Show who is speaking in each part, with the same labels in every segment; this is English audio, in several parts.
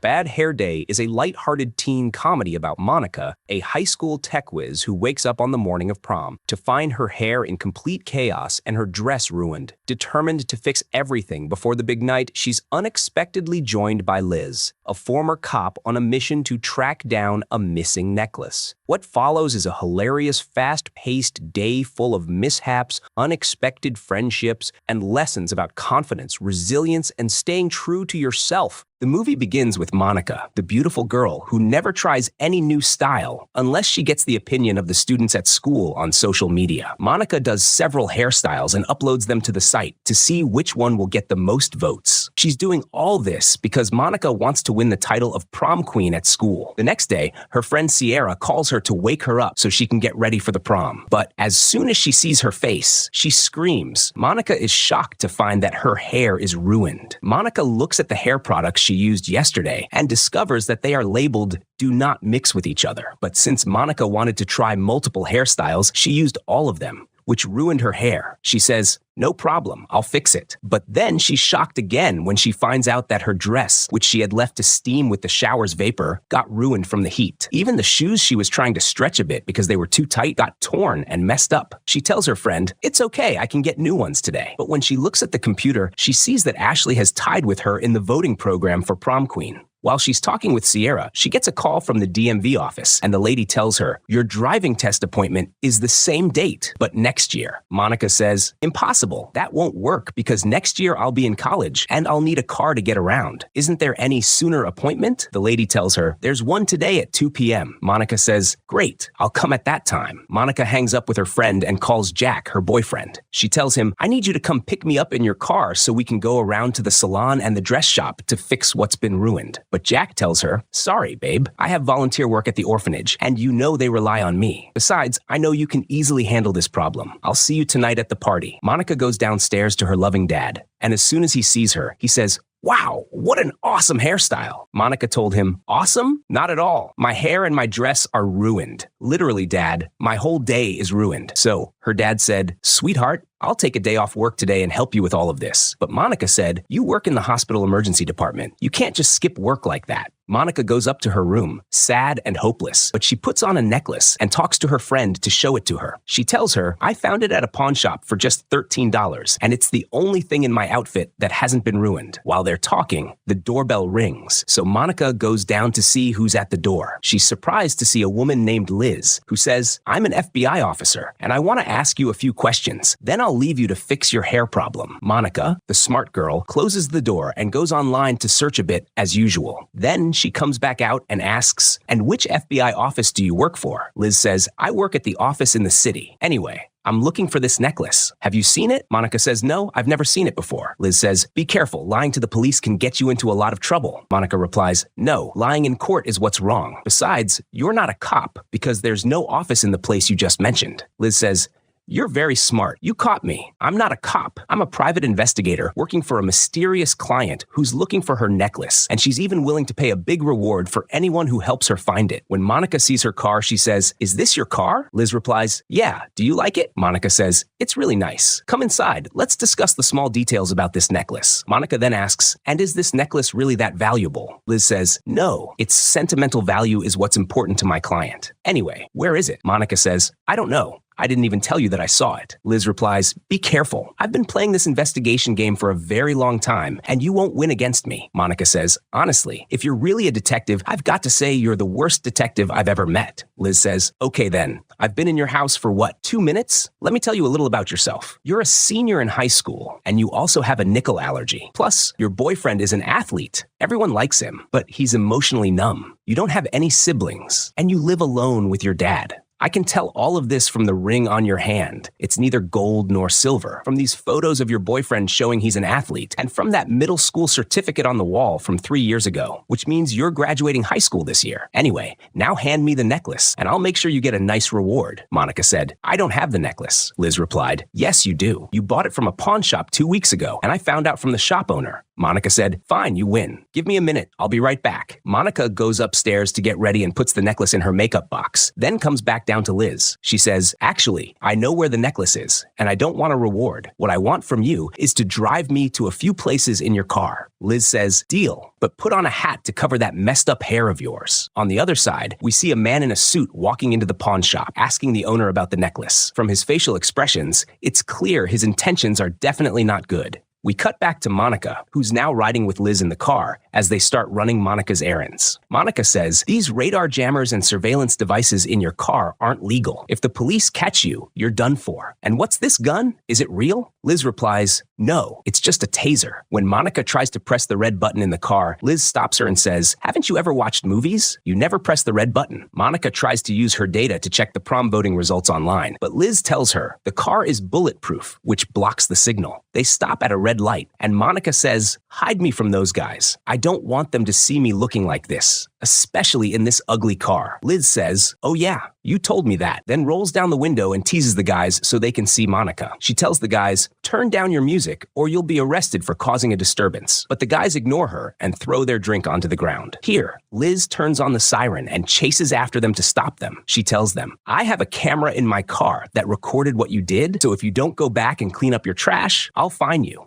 Speaker 1: Bad Hair Day is a lighthearted teen comedy about Monica, a high school tech whiz who wakes up on the morning of prom to find her hair in complete chaos and her dress ruined. Determined to fix everything before the big night, she's unexpectedly joined by Liz, a former cop on a mission to track down a missing necklace. What follows is a hilarious, fast-paced day full of mishaps, unexpected friendships, and lessons about confidence, resilience, and staying true to yourself. The movie begins with Monica, the beautiful girl who never tries any new style unless she gets the opinion of the students at school on social media. Monica does several hairstyles and uploads them to the site to see which one will get the most votes. She's doing all this because Monica wants to win the title of prom queen at school. The next day, her friend Sierra calls her to wake her up so she can get ready for the prom. But as soon as she sees her face, she screams. Monica is shocked to find that her hair is ruined. Monica looks at the hair products she used yesterday and discovers that they are labeled "do not mix with each other." But since Monica wanted to try multiple hairstyles, she used all of them, which ruined her hair. She says, "No problem, I'll fix it." But then she's shocked again when she finds out that her dress, which she had left to steam with the shower's vapor, got ruined from the heat. Even the shoes she was trying to stretch a bit because they were too tight got torn and messed up. She tells her friend, "It's okay, I can get new ones today." But when she looks at the computer, she sees that Ashley has tied with her in the voting program for prom queen. While she's talking with Sierra, she gets a call from the DMV office, and the lady tells her, "Your driving test appointment is the same date, but next year." Monica says, "Impossible. That won't work because next year I'll be in college and I'll need a car to get around. Isn't there any sooner appointment?" The lady tells her, "There's one today at 2 p.m. Monica says, "Great, I'll come at that time." Monica hangs up with her friend and calls Jack, her boyfriend. She tells him, "I need you to come pick me up in your car so we can go around to the salon and the dress shop to fix what's been ruined." But Jack tells her, "Sorry, babe, I have volunteer work at the orphanage, and you know they rely on me. Besides, I know you can easily handle this problem. I'll see you tonight at the party." Monica goes downstairs to her loving dad, and as soon as he sees her, he says, "Wow, what an awesome hairstyle." Monica told him, "Awesome? Not at all. My hair and my dress are ruined. Literally, Dad, my whole day is ruined." So her dad said, "Sweetheart, I'll take a day off work today and help you with all of this." But Monica said, "You work in the hospital emergency department. You can't just skip work like that." Monica goes up to her room, sad and hopeless, but she puts on a necklace and talks to her friend to show it to her. She tells her, "I found it at a pawn shop for just $13, and it's the only thing in my outfit that hasn't been ruined." While they're talking, the doorbell rings, so Monica goes down to see who's at the door. She's surprised to see a woman named Liz, who says, "I'm an FBI officer, and I want to ask you a few questions. Then I'll leave you to fix your hair problem." Monica, the smart girl, closes the door and goes online to search a bit as usual. Then she comes back out and asks, "And which FBI office do you work for?" Liz says, "I work at the office in the city. Anyway, I'm looking for this necklace. Have you seen it?" Monica says, "No, I've never seen it before." Liz says, "Be careful. Lying to the police can get you into a lot of trouble." Monica replies, "No, lying in court is what's wrong. Besides, you're not a cop because there's no office in the place you just mentioned." Liz says, "You're very smart. You caught me. I'm not a cop. I'm a private investigator working for a mysterious client who's looking for her necklace, and she's even willing to pay a big reward for anyone who helps her find it." When Monica sees her car, she says, "Is this your car?" Liz replies, "Yeah. Do you like it?" Monica says, "It's really nice. Come inside. Let's discuss the small details about this necklace." Monica then asks, "And is this necklace really that valuable?" Liz says, "No. Its sentimental value is what's important to my client. Anyway, where is it?" Monica says, "I don't know. I didn't even tell you that I saw it." Liz replies, "Be careful. I've been playing this investigation game for a very long time, and you won't win against me." Monica says, "Honestly, if you're really a detective, I've got to say you're the worst detective I've ever met." Liz says, "Okay then. I've been in your house for what, 2 minutes? Let me tell you a little about yourself. You're a senior in high school, and you also have a nickel allergy. Plus, your boyfriend is an athlete. Everyone likes him, but he's emotionally numb. You don't have any siblings, and you live alone with your dad. I can tell all of this from the ring on your hand. It's neither gold nor silver. From these photos of your boyfriend showing he's an athlete, and from that middle school certificate on the wall from 3 years ago, which means you're graduating high school this year. Anyway, now hand me the necklace, and I'll make sure you get a nice reward." Monica said, "I don't have the necklace." Liz replied, "Yes, you do. You bought it from a pawn shop 2 weeks ago, and I found out from the shop owner." Monica said, "Fine, you win. Give me a minute. I'll be right back." Monica goes upstairs to get ready and puts the necklace in her makeup box, then comes back down to Liz. She says, "Actually, I know where the necklace is, and I don't want a reward. What I want from you is to drive me to a few places in your car." Liz says, "Deal, but put on a hat to cover that messed up hair of yours." On the other side, we see a man in a suit walking into the pawn shop, asking the owner about the necklace. From his facial expressions, it's clear his intentions are definitely not good. We cut back to Monica, who's now riding with Liz in the car as they start running Monica's errands. Monica says, "These radar jammers and surveillance devices in your car aren't legal. If the police catch you, you're done for. And what's this gun? Is it real?" Liz replies, "No, it's just a taser." When Monica tries to press the red button in the car, Liz stops her and says, "Haven't you ever watched movies? You never press the red button." Monica tries to use her data to check the prom voting results online, but Liz tells her the car is bulletproof, which blocks the signal. They stop at a red light, and Monica says, "Hide me from those guys. I don't want them to see me looking like this, especially in this ugly car." Liz says, "Oh yeah, you told me that," then rolls down the window and teases the guys so they can see Monica. She tells the guys, "Turn down your music or you'll be arrested for causing a disturbance." But the guys ignore her and throw their drink onto the ground. Here, Liz turns on the siren and chases after them to stop them. She tells them, "I have a camera in my car that recorded what you did, so if you don't go back and clean up your trash, I'll fine you."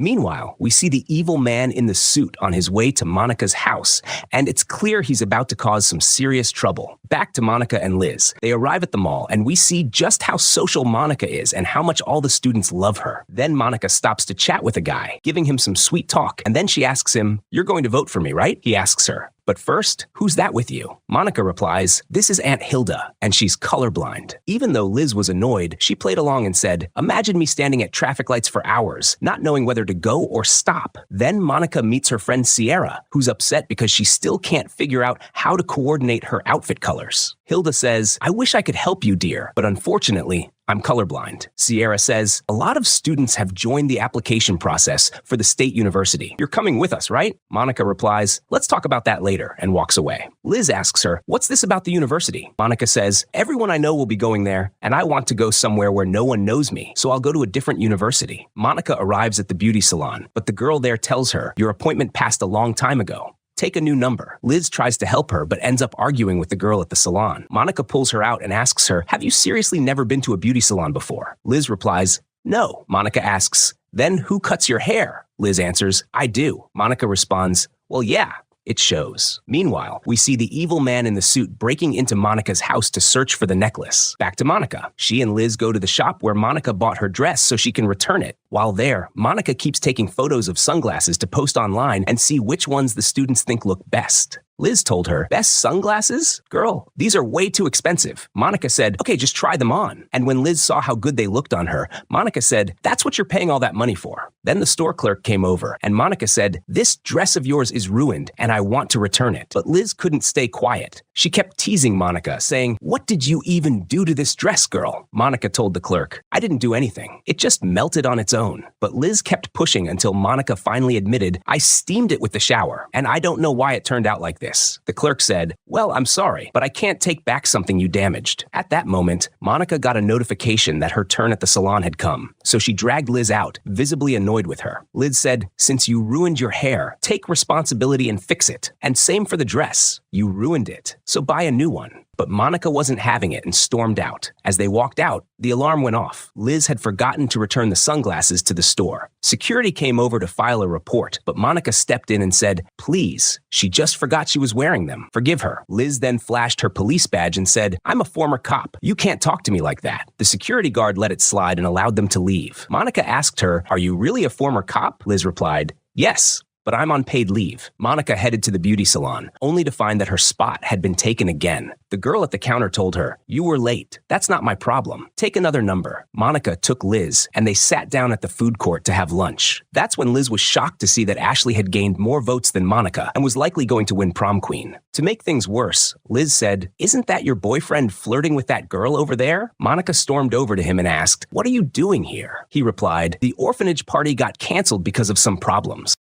Speaker 1: Meanwhile, we see the evil man in the suit on his way to Monica's house, and it's clear he's about to cause some serious trouble. Back to Monica and Liz. They arrive at the mall, and we see just how social Monica is and how much all the students love her. Then Monica stops to chat with a guy, giving him some sweet talk, and then she asks him, "You're going to vote for me, right?" He asks her. "But first, who's that with you?" Monica replies, "This is Aunt Hilda, and she's colorblind." Even though Liz was annoyed, she played along and said, "Imagine me standing at traffic lights for hours, not knowing whether to go or stop." Then Monica meets her friend Sierra, who's upset because she still can't figure out how to coordinate her outfit colors. Hilda says, "I wish I could help you, dear, but unfortunately, I'm colorblind." Sierra says, "A lot of students have joined the application process for the state university. You're coming with us, right?" Monica replies, "Let's talk about that later," and walks away. Liz asks her, "What's this about the university?" Monica says, "Everyone I know will be going there, and I want to go somewhere where no one knows me, so I'll go to a different university." Monica arrives at the beauty salon, but the girl there tells her, "Your appointment passed a long time ago. Take a new number." Liz tries to help her, but ends up arguing with the girl at the salon. Monica pulls her out and asks her, "Have you seriously never been to a beauty salon before?" Liz replies, "No." Monica asks, "Then who cuts your hair?" Liz answers, "I do." Monica responds, "Well, yeah. It shows." Meanwhile, we see the evil man in the suit breaking into Monica's house to search for the necklace. Back to Monica. She and Liz go to the shop where Monica bought her dress so she can return it. While there, Monica keeps taking photos of sunglasses to post online and see which ones the students think look best. Liz told her, "Best sunglasses? Girl, these are way too expensive." Monica said, "Okay, just try them on." And when Liz saw how good they looked on her, Monica said, "That's what you're paying all that money for." Then the store clerk came over, and Monica said, "This dress of yours is ruined, and I want to return it." But Liz couldn't stay quiet. She kept teasing Monica, saying, "What did you even do to this dress, girl?" Monica told the clerk, "I didn't do anything. It just melted on its own." But Liz kept pushing until Monica finally admitted, "I steamed it with the shower, and I don't know why it turned out like this." The clerk said, "Well, I'm sorry, but I can't take back something you damaged." At that moment, Monica got a notification that her turn at the salon had come, so she dragged Liz out, visibly annoyed with her. Liz said, "Since you ruined your hair, take responsibility and fix it. And same for the dress. You ruined it, so buy a new one." But Monica wasn't having it and stormed out. As they walked out, the alarm went off. Liz had forgotten to return the sunglasses to the store. Security came over to file a report, but Monica stepped in and said, "Please, she just forgot she was wearing them. Forgive her." Liz then flashed her police badge and said, "I'm a former cop. You can't talk to me like that." The security guard let it slide and allowed them to leave. Monica asked her, "Are you really a former cop?" Liz replied, "Yes, but I'm on paid leave." Monica headed to the beauty salon, only to find that her spot had been taken again. The girl at the counter told her, "You were late. That's not my problem. Take another number." Monica took Liz, and they sat down at the food court to have lunch. That's when Liz was shocked to see that Ashley had gained more votes than Monica and was likely going to win prom queen. To make things worse, Liz said, "Isn't that your boyfriend flirting with that girl over there?" Monica stormed over to him and asked, "What are you doing here?" He replied, "The orphanage party got canceled because of some problems."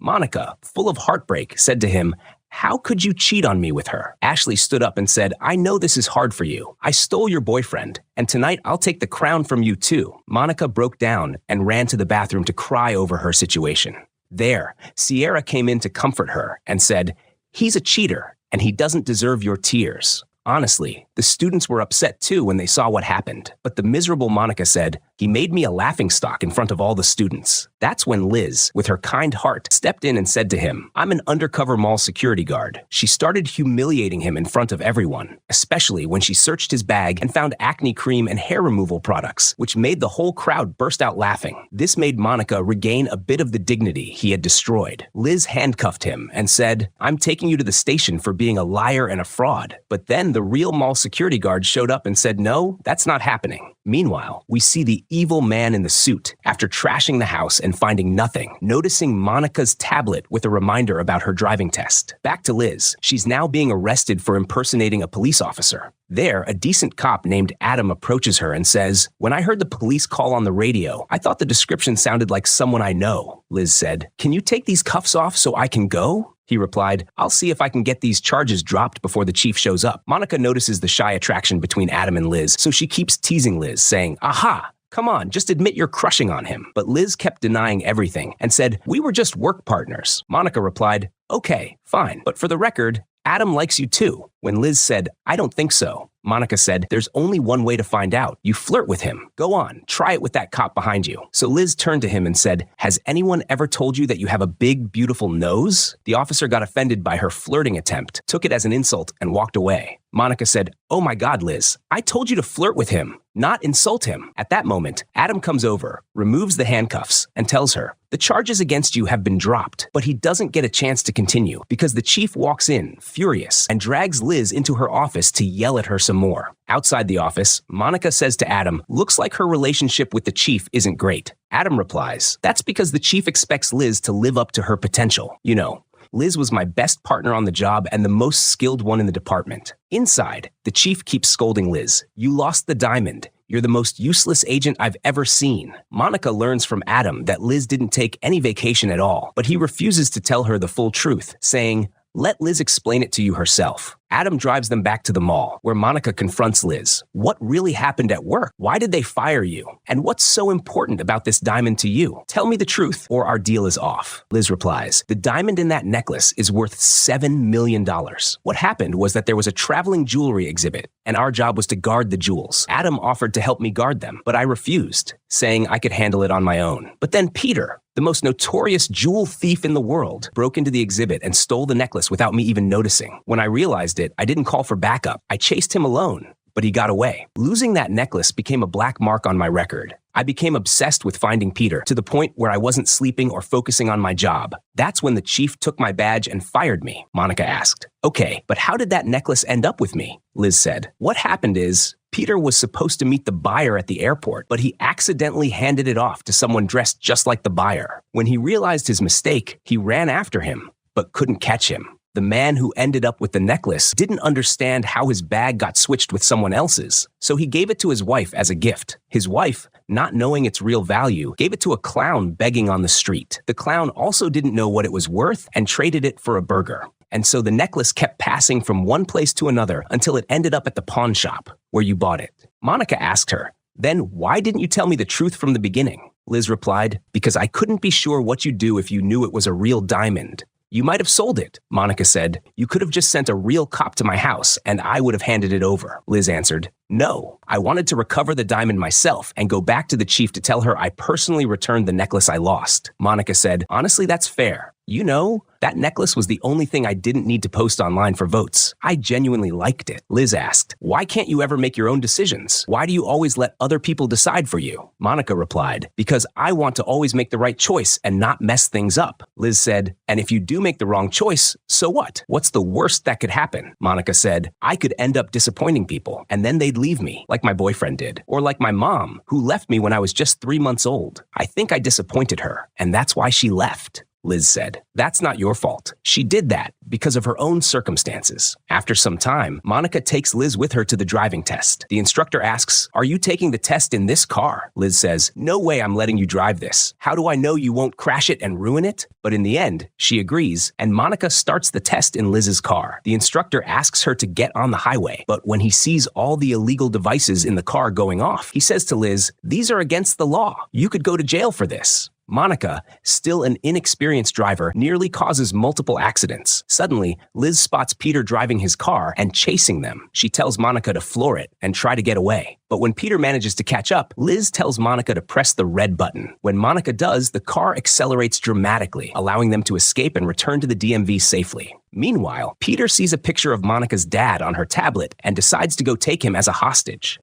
Speaker 1: Monica, full of heartbreak, said to him, "How could you cheat on me with her?" Ashley stood up and said, "I know this is hard for you. I stole your boyfriend, and tonight I'll take the crown from you too." Monica broke down and ran to the bathroom to cry over her situation. There, Sierra came in to comfort her and said, "He's a cheater, and he doesn't deserve your tears." Honestly, the students were upset too when they saw what happened. But the miserable Monica said, "He made me a laughingstock in front of all the students." That's when Liz, with her kind heart, stepped in and said to him, "I'm an undercover mall security guard." She started humiliating him in front of everyone, especially when she searched his bag and found acne cream and hair removal products, which made the whole crowd burst out laughing. This made Monica regain a bit of the dignity he had destroyed. Liz handcuffed him and said, "I'm taking you to the station for being a liar and a fraud." But then the real mall security guard showed up and said, "No, that's not happening." Meanwhile, we see the evil man in the suit, after trashing the house and finding nothing, noticing Monica's tablet with a reminder about her driving test. Back to Liz. She's now being arrested for impersonating a police officer. There, a decent cop named Adam approaches her and says, "When I heard the police call on the radio, I thought the description sounded like someone I know." Liz said, "Can you take these cuffs off so I can go?" He replied, "I'll see if I can get these charges dropped before the chief shows up." Monica notices the shy attraction between Adam and Liz, so she keeps teasing Liz, saying, "Aha! Come on, just admit you're crushing on him." But Liz kept denying everything and said, "We were just work partners." Monica replied, "Okay, fine, but for the record, Adam likes you too." When Liz said, "I don't think so," Monica said, "There's only one way to find out. You flirt with him. Go on, try it with that cop behind you." So Liz turned to him and said, "Has anyone ever told you that you have a big, beautiful nose?" The officer got offended by her flirting attempt, took it as an insult, and walked away. Monica said, "Oh my God, Liz, I told you to flirt with him, not insult him." At that moment, Adam comes over, removes the handcuffs, and tells her, "The charges against you have been dropped." But he doesn't get a chance to continue because the chief walks in, furious, and drags Liz into her office to yell at her some more. Outside the office, Monica says to Adam, "Looks like her relationship with the chief isn't great." Adam replies, "That's because the chief expects Liz to live up to her potential. You know, Liz was my best partner on the job and the most skilled one in the department." Inside, the chief keeps scolding Liz. "You lost the diamond. You're the most useless agent I've ever seen." Monica learns from Adam that Liz didn't take any vacation at all, but he refuses to tell her the full truth, saying, "Let Liz explain it to you herself." Adam drives them back to the mall, where Monica confronts Liz. "What really happened at work? Why did they fire you? And what's so important about this diamond to you? Tell me the truth, or our deal is off." Liz replies, "The diamond in that necklace is worth $7 million. What happened was that there was a traveling jewelry exhibit, and our job was to guard the jewels. Adam offered to help me guard them, but I refused, saying I could handle it on my own. But then Peter, the most notorious jewel thief in the world, broke into the exhibit and stole the necklace without me even noticing. When I realized it, I didn't call for backup. I chased him alone, but he got away. Losing that necklace became a black mark on my record. I became obsessed with finding Peter to the point where I wasn't sleeping or focusing on my job. That's when the chief took my badge and fired me," Monica asked. "Okay, but how did that necklace end up with me?" Liz said. "What happened is, Peter was supposed to meet the buyer at the airport, but he accidentally handed it off to someone dressed just like the buyer. When he realized his mistake, he ran after him, but couldn't catch him. The man who ended up with the necklace didn't understand how his bag got switched with someone else's, so he gave it to his wife as a gift. His wife, not knowing its real value, gave it to a clown begging on the street. The clown also didn't know what it was worth and traded it for a burger. And so the necklace kept passing from one place to another until it ended up at the pawn shop where you bought it." Monica asked her, "Then why didn't you tell me the truth from the beginning?" Liz replied, "Because I couldn't be sure what you'd do if you knew it was a real diamond." "You might have sold it," Monica said. "You could have just sent a real cop to my house and I would have handed it over." Liz answered, "No, I wanted to recover the diamond myself and go back to the chief to tell her I personally returned the necklace I lost." Monica said, "Honestly, that's fair. You know, that necklace was the only thing I didn't need to post online for votes. I genuinely liked it." Liz asked, "Why can't you ever make your own decisions? Why do you always let other people decide for you?" Monica replied, "Because I want to always make the right choice and not mess things up." Liz said, "And if you do make the wrong choice, so what? What's the worst that could happen?" Monica said, "I could end up disappointing people, and then they'd leave me, like my boyfriend did, or like my mom, who left me when I was just 3 months old. I think I disappointed her, and that's why she left." Liz said, "That's not your fault. She did that because of her own circumstances." After some time, Monica takes Liz with her to the driving test. The instructor asks, "Are you taking the test in this car?" Liz says, "No way I'm letting you drive this. How do I know you won't crash it and ruin it?" But in the end, she agrees, and Monica starts the test in Liz's car. The instructor asks her to get on the highway, but when he sees all the illegal devices in the car going off, he says to Liz, "These are against the law. You could go to jail for this." Monica, still an inexperienced driver, nearly causes multiple accidents. Suddenly, Liz spots Peter driving his car and chasing them. She tells Monica to floor it and try to get away. But when Peter manages to catch up, Liz tells Monica to press the red button. When Monica does, the car accelerates dramatically, allowing them to escape and return to the DMV safely. Meanwhile, Peter sees a picture of Monica's dad on her tablet and decides to go take him as a hostage.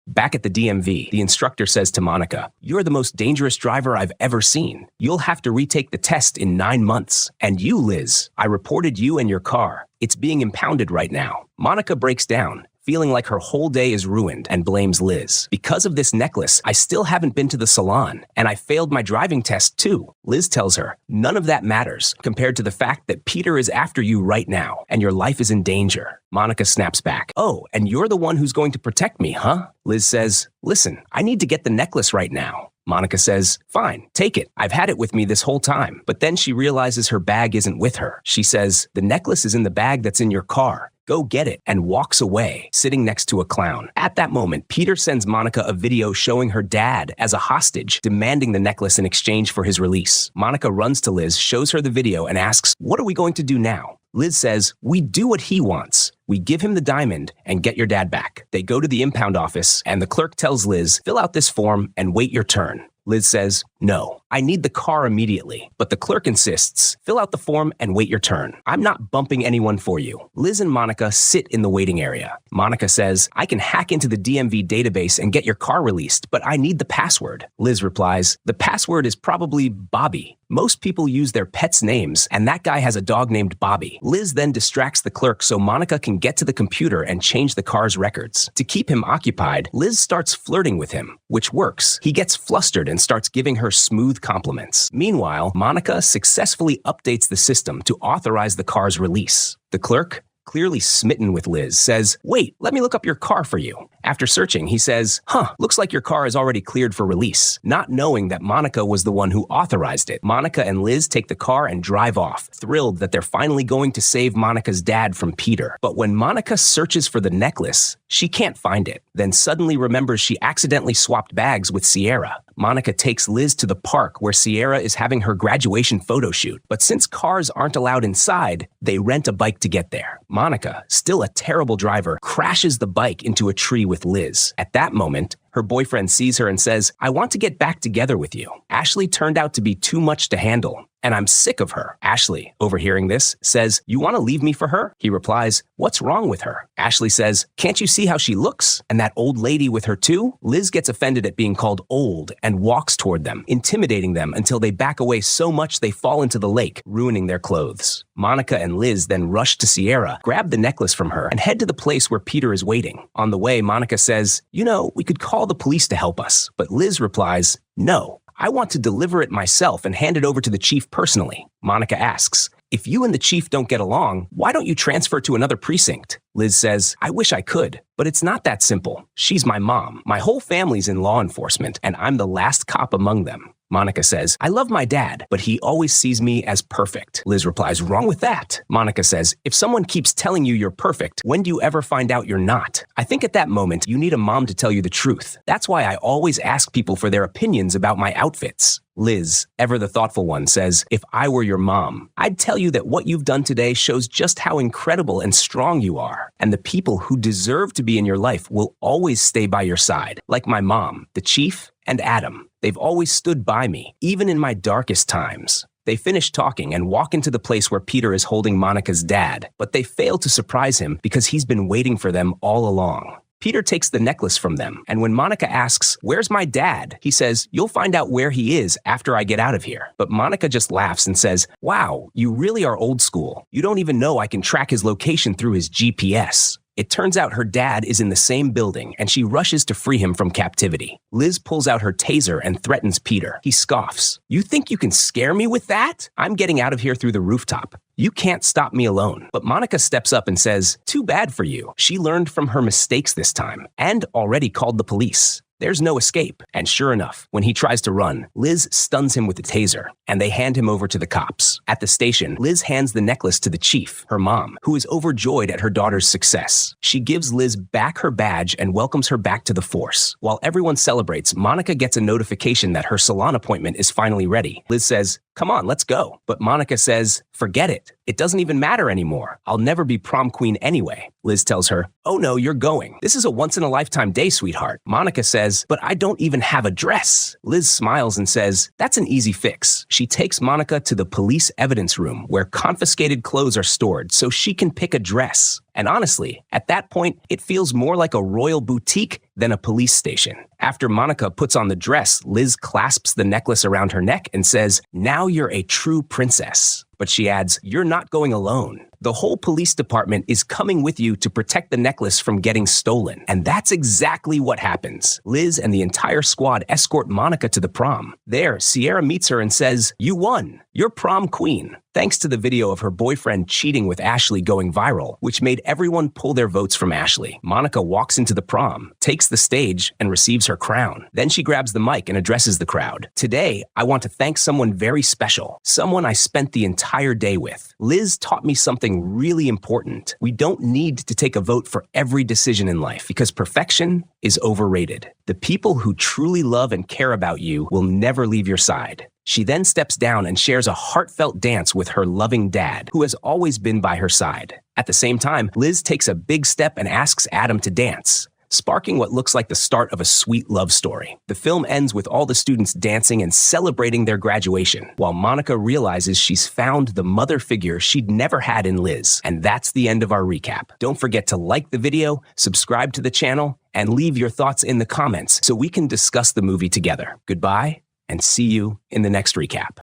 Speaker 1: Back at the DMV, the instructor says to Monica, "You're the most dangerous driver I've ever seen. You'll have to retake the test in 9 months. And you, Liz, I reported you and your car. It's being impounded right now." Monica breaks down, feeling like her whole day is ruined, and blames Liz. "Because of this necklace, I still haven't been to the salon, and I failed my driving test too." Liz tells her, "None of that matters compared to the fact that Peter is after you right now, and your life is in danger." Monica snaps back, "Oh, and you're the one who's going to protect me, huh?" Liz says, "Listen, I need to get the necklace right now." Monica says, "Fine, take it. I've had it with me this whole time." But then she realizes her bag isn't with her. She says, "The necklace is in the bag that's in your car. Go get it," and walks away, sitting next to a clown. At that moment, Peter sends Monica a video showing her dad as a hostage, demanding the necklace in exchange for his release. Monica runs to Liz, shows her the video, and asks, "What are we going to do now?" Liz says, "We do what he wants. We give him the diamond and get your dad back." They go to the impound office, and the clerk tells Liz, "Fill out this form and wait your turn." Liz says, "No, I need the car immediately." But the clerk insists, "Fill out the form and wait your turn. I'm not bumping anyone for you." Liz and Monica sit in the waiting area. Monica says, "I can hack into the DMV database and get your car released, but I need the password." Liz replies, "The password is probably Bobby. Most people use their pets' names, and that guy has a dog named Bobby." Liz then distracts the clerk so Monica can get to the computer and change the car's records. To keep him occupied, Liz starts flirting with him, which works. He gets flustered and starts giving her smooth compliments. Meanwhile, Monica successfully updates the system to authorize the car's release. The clerk, clearly smitten with Liz, says, "Wait, let me look up your car for you." After searching, he says, "Looks like your car is already cleared for release," not knowing that Monica was the one who authorized it. Monica and Liz take the car and drive off, thrilled that they're finally going to save Monica's dad from Peter. But when Monica searches for the necklace, she can't find it, then suddenly remembers she accidentally swapped bags with Sierra. Monica takes Liz to the park where Sierra is having her graduation photo shoot. But since cars aren't allowed inside, they rent a bike to get there. Monica, still a terrible driver, crashes the bike into a tree with Liz. At that moment, her boyfriend sees her and says, "I want to get back together with you. Ashley turned out to be too much to handle, and I'm sick of her." Ashley, overhearing this, says, "You want to leave me for her?" He replies, "What's wrong with her?" Ashley says, "Can't you see how she looks? And that old lady with her too?" Liz gets offended at being called old and walks toward them, intimidating them until they back away so much they fall into the lake, ruining their clothes. Monica and Liz then rush to Sierra, grab the necklace from her, and head to the place where Peter is waiting. On the way, Monica says, "You know, we could call the police to help us." But Liz replies, "No, I want to deliver it myself and hand it over to the chief personally." Monica asks, "If you and the chief don't get along, why don't you transfer to another precinct?" Liz says, "I wish I could, but it's not that simple. She's my mom. My whole family's in law enforcement, and I'm the last cop among them." Monica says, "I love my dad, but he always sees me as perfect." Liz replies, "Wrong with that." Monica says, "If someone keeps telling you you're perfect, when do you ever find out you're not? I think at that moment, you need a mom to tell you the truth. That's why I always ask people for their opinions about my outfits." Liz, ever the thoughtful one, says, "If I were your mom, I'd tell you that what you've done today shows just how incredible and strong you are. And the people who deserve to be in your life will always stay by your side, like my mom, the chief, and Adam. They've always stood by me, even in my darkest times." They finish talking and walk into the place where Peter is holding Monica's dad, but they fail to surprise him because he's been waiting for them all along. Peter takes the necklace from them, and when Monica asks, "Where's my dad?" he says, "You'll find out where he is after I get out of here." But Monica just laughs and says, "Wow, you really are old school. You don't even know I can track his location through his GPS." It turns out her dad is in the same building, and she rushes to free him from captivity. Liz pulls out her taser and threatens Peter. He scoffs. "You think you can scare me with that? I'm getting out of here through the rooftop. You can't stop me alone." But Monica steps up and says, "Too bad for you. She learned from her mistakes this time and already called the police." There's no escape. And sure enough, when he tries to run, Liz stuns him with a taser, and they hand him over to the cops. At the station, Liz hands the necklace to the chief, her mom, who is overjoyed at her daughter's success. She gives Liz back her badge and welcomes her back to the force. While everyone celebrates, Monica gets a notification that her salon appointment is finally ready. Liz says, "Come on, let's go." But Monica says, "Forget it. It doesn't even matter anymore. I'll never be prom queen anyway." Liz tells her, "Oh no, you're going. This is a once-in-a-lifetime day, sweetheart." Monica says, "But I don't even have a dress." Liz smiles and says, "That's an easy fix." She takes Monica to the police evidence room where confiscated clothes are stored so she can pick a dress. And honestly, at that point, it feels more like a royal boutique than a police station. After Monica puts on the dress, Liz clasps the necklace around her neck and says, "Now you're a true princess." But she adds, "You're not going alone. The whole police department is coming with you to protect the necklace from getting stolen." And that's exactly what happens. Liz and the entire squad escort Monica to the prom. There, Sierra meets her and says, "You won. You're prom queen." Thanks to the video of her boyfriend cheating with Ashley going viral, which made everyone pull their votes from Ashley, Monica walks into the prom, takes the stage, and receives her crown. Then she grabs the mic and addresses the crowd. "Today, I want to thank someone very special, someone I spent the entire day with. Liz taught me something really important. We don't need to take a vote for every decision in life because perfection is overrated. The people who truly love and care about you will never leave your side." She then steps down and shares a heartfelt dance with her loving dad, who has always been by her side. At the same time, Liz takes a big step and asks Adam to dance, sparking what looks like the start of a sweet love story. The film ends with all the students dancing and celebrating their graduation, while Monica realizes she's found the mother figure she'd never had in Liz. And that's the end of our recap. Don't forget to like the video, subscribe to the channel, and leave your thoughts in the comments so we can discuss the movie together. Goodbye, and see you in the next recap.